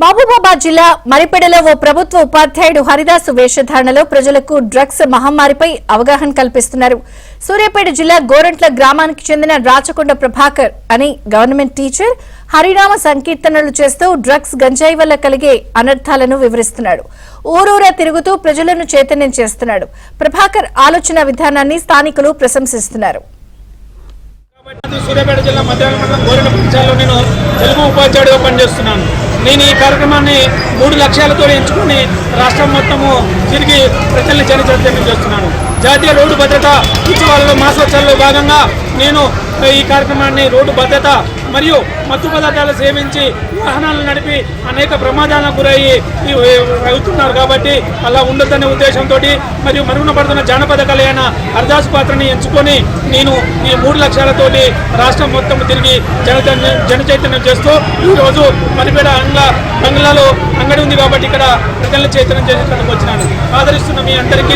మహబూబాబాద్ జిల్లా మరిపెడలో ఓ ప్రభుత్వ ఉపాధ్యాయుడు హరిదాసు వేషధారణలో ప్రజలకు డ్రగ్స్ మహమ్మారిపై అవగాహన కల్పిస్తున్నారు. సూర్యాపేట జిల్లా గోరంట్ల గ్రామానికి చెందిన రాచకొండ ప్రభాకర్ అని గవర్నమెంట్ టీచర్ హరినామ సంకీర్తనలు చేస్తూ డ్రగ్స్ గంజాయి వల్ల కలిగే అనర్థాలను వివరిస్తున్నాడు. ఊరూరా తిరుగుతూ ప్రజలను చైతన్యం చేస్తున్నాడు. ప్రభాకర్ ఆలోచన విధానాన్ని స్థానికులు ప్రశంసిస్తున్నారు. సూర్యాపేట జిల్లా మధ్యాహ్నం మండలం గోరెంట్ల పంచాయతీలో నేను తెలుగు ఉపాధ్యాయుడిగా పనిచేస్తున్నాను. నేను ఈ కార్యక్రమాన్ని 3 లక్ష్యాలతో ఎంచుకుని రాష్ట్రం మొత్తము తిరిగి ప్రజల్ని చైతన్యం చేస్తున్నాను. జాతీయ రోడ్డు భద్రత ఉత్సవాలలో మాసోత్సవాల్లో భాగంగా నేను ఈ కార్యక్రమాన్ని రోడ్డు భద్రత మరియు మత్తు పదార్థాలు సేవించి వాహనాలు నడిపి అనేక ప్రమాదాలకు గురయ్యి అవుతున్నారు కాబట్టి అలా ఉండొద్దనే ఉద్దేశంతో మరియు మరుగున పడుతున్న జానపద కళ అయిన హరిదాసు పాత్రని ఎంచుకొని నేను ఈ 3 లక్ష్యాలతోటి రాష్ట్రం మొత్తం తిరిగి జన చైతన్యం చేస్తూ ఈరోజు మరిపేడ బంగ్లాలో అంగడి ఉంది కాబట్టి ఇక్కడ ప్రజలను చైతన్యం చేసేందుకు వచ్చినాను. ఆదరిస్తున్న మీ అందరికీ